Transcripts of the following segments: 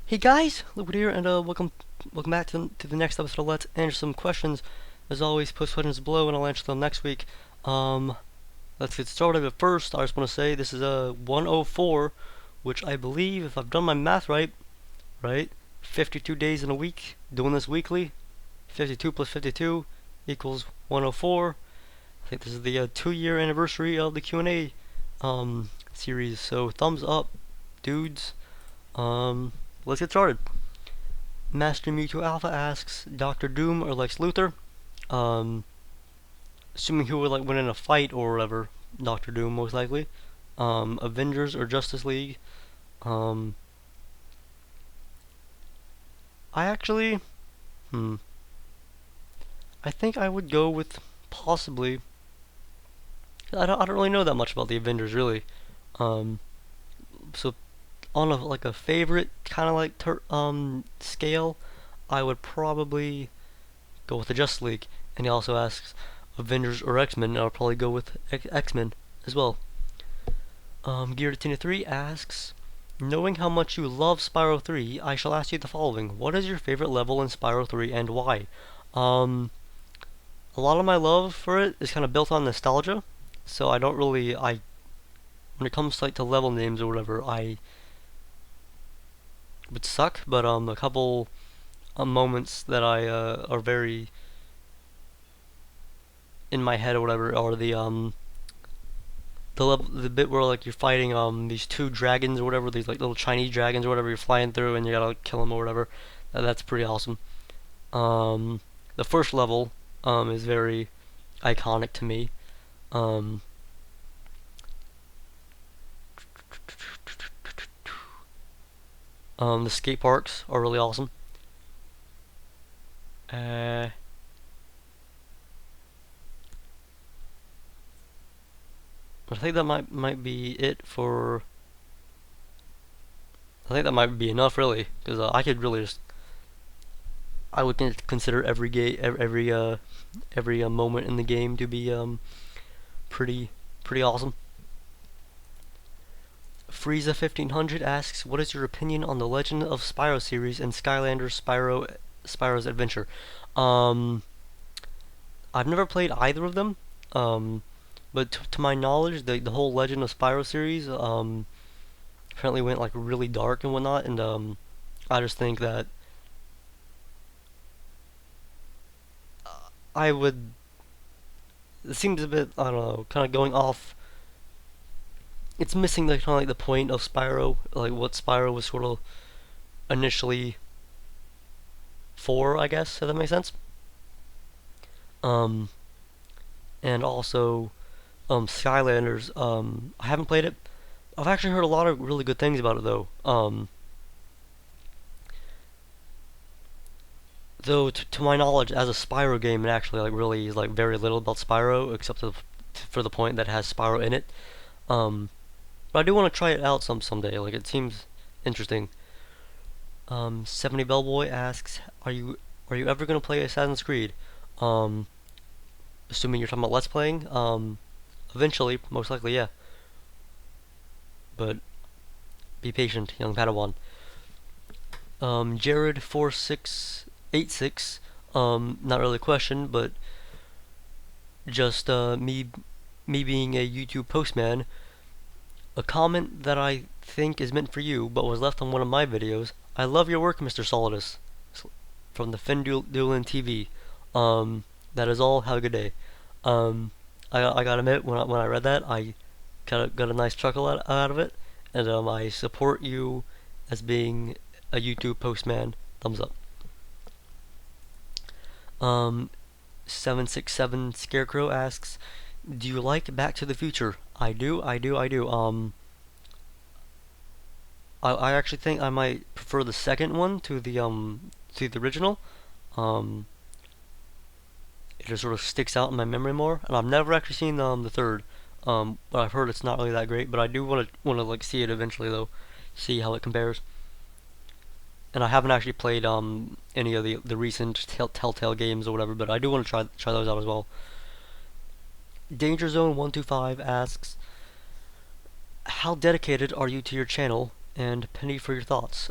Hey guys, Liquid here, and welcome back to the next episode of Let's Answer Some Questions. As always, post questions below, and I'll answer them next week. Um, let's get started. But first, I just want to say this is a 104, which I believe, if I've done my math right, 52 days in a week. Doing this weekly, 52 plus 52 equals 104. I think this is the 2-year anniversary of the Q&A series. So thumbs up, dudes. Let's get started. Master Mewtwo Alpha asks Doctor Doom or Lex Luthor. Um, Assuming who would like win in a fight or whatever. Doctor Doom most likely. Avengers or Justice League. Um, I actually, I think I would go with possibly. I don't really know that much about the Avengers really. Um, so on a favorite kind of scale, I would probably go with the Justice League. And he also asks Avengers or X-Men, and I'll probably go with X-Men as well. Giratina3 asks, knowing how much you love Spyro 3, I shall ask you the following. What is your favorite level in Spyro 3 and why? A lot of my love for it is kind of built on nostalgia, so I don't really, when it comes to level names or whatever, I would suck, but a couple moments that I are very in my head or whatever are the bit where like you're fighting these two dragons or whatever, these like little Chinese dragons or whatever, you're flying through and you gotta like, kill them or whatever. That's pretty awesome. The first level is very iconic to me. Um, the skate parks are really awesome. Uh, I think that might be it for. I think that might be enough really, because I could really just. I would consider every moment in the game to be pretty awesome. Frieza 1500 asks, "What is your opinion on the Legend of Spyro series and Skylanders Spyro's Adventure?" Um, I've never played either of them. But to my knowledge, the whole Legend of Spyro series apparently went like really dark and whatnot, and I just think that I would. It seems a bit, I don't know, kind of going off. It's missing the kind of like the point of Spyro, like what Spyro was sort of initially for, I guess, if that makes sense. Um, and also Skylanders. I haven't played it. I've actually heard a lot of really good things about it though. Though to my knowledge, as a Spyro game, it actually like really is like very little about Spyro, except for the point that it has Spyro in it. Um, but I do want to try it out someday. Like it seems interesting. 70 Bellboy asks, "Are you ever gonna play Assassin's Creed?" Um, Assuming you're talking about Let's Playing. Eventually, most likely, yeah. But be patient, young Padawan. Jared4686. Not really a question, but just me being a YouTube postman. A comment that I think is meant for you, but was left on one of my videos. "I love your work, Mr. Solidus." From the Findulin TV. That is all. Have a good day. I gotta admit, when I read that, I kind of got a nice chuckle out of it, and I support you as being a YouTube postman. Thumbs up. Um, 767 Scarecrow asks, "Do you like Back to the Future?" I do, I do. I actually think I might prefer the second one to the original. Um, it just sort of sticks out in my memory more, and I've never actually seen the third. But I've heard it's not really that great. But I do want to like see it eventually though, see how it compares. And I haven't actually played any of the recent Telltale games or whatever, but I do want to try those out as well. Danger Zone 125 asks, "How dedicated are you to your channel?" And penny for your thoughts.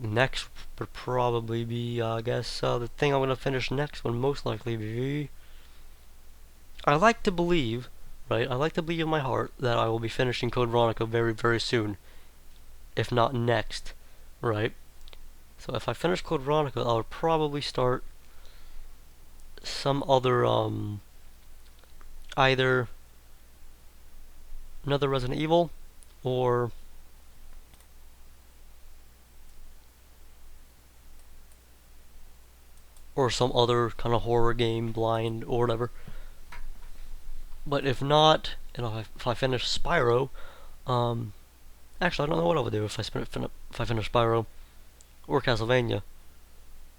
next would probably be, I guess, the thing I'm gonna finish next would most likely be. I like to believe, right? I like to believe in my heart that I will be finishing Code Veronica very, very soon, if not next, right? So if I finish Code Veronica, I would probably start some other, either another Resident Evil, or some other kind of horror game, Blind, or whatever. But if not, and if I finish Spyro, actually I don't know what I would do if I finish Spyro or Castlevania.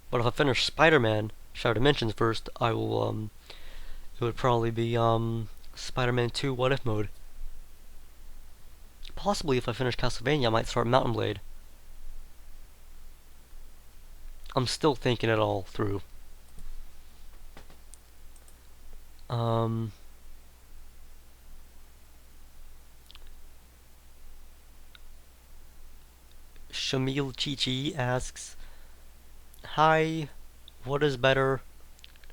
But if I finish Spider-Man Shattered Dimensions first, I will it would probably be Spider-Man 2 What If mode. Possibly if I finish Castlevania, I might start Mountain Blade. I'm still thinking it all through. Shamil Chichi asks, "Hi, what is better,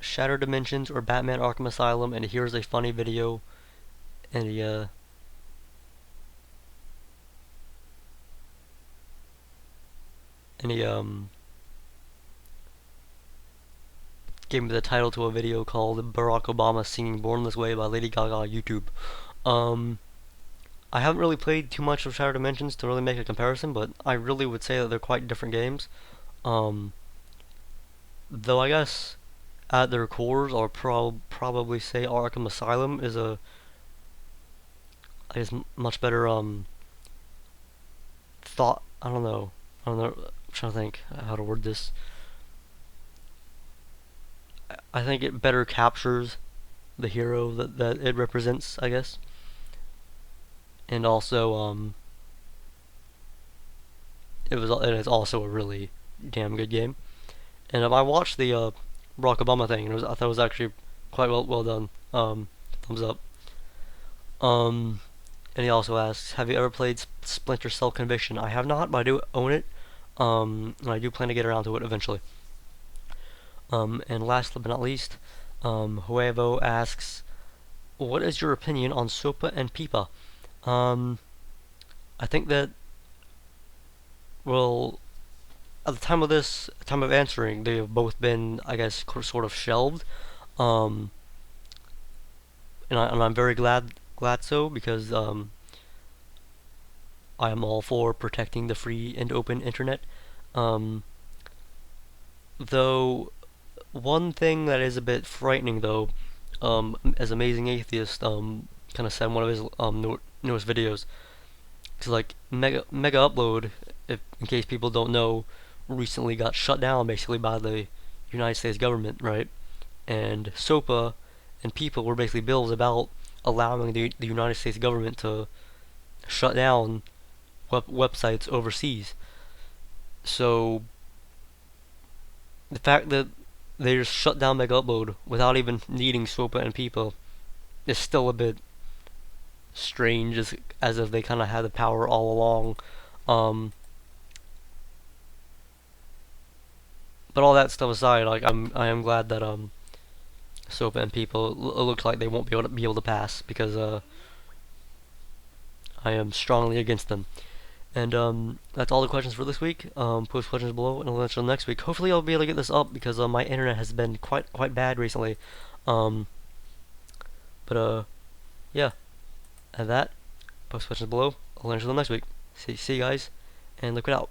Shattered Dimensions or Batman Arkham Asylum?" And here's a funny video. And he gave me the title to a video called Barack Obama Singing Born This Way by Lady Gaga on YouTube. I haven't really played too much of Shattered Dimensions to really make a comparison, but I really would say that they're quite different games. Though I guess at their cores, I'll probably say Arkham Asylum is I guess, much better thought. I don't know. I'm trying to think how to word this. I think it better captures the hero that it represents, I guess. And also, it's also a really damn good game. And I watched the Barack Obama thing, and I thought it was actually quite well done. Thumbs up. And he also asks, "Have you ever played Splinter Cell Conviction?" I have not, but I do own it. And I do plan to get around to it eventually. And last but not least, Huevo asks, "What is your opinion on SOPA and PIPA?" I think that, well, at the time of answering, they have both been, I guess, sort of shelved. And I'm very glad so, because I am all for protecting the free and open internet. Though one thing that is a bit frightening, though, as Amazing Atheist kind of said in one of his newest videos, because like Mega Upload, in case people don't know, recently got shut down basically by the United States government, right? And SOPA and PIPA were basically bills about allowing the United States government to shut down websites overseas. So the fact that they just shut down Mega Upload without even needing SOPA and PIPA is still a bit strange, as if they kind of had the power all along. But all that stuff aside, like I am glad that SOPA and PIPA looks like they won't be able to pass, because I am strongly against them. And that's all the questions for this week. Post questions below, and I'll let you know next week. Hopefully, I'll be able to get this up, because my internet has been quite bad recently. But yeah. And that, post questions below. I'll let you know next week. See you guys, and look it out.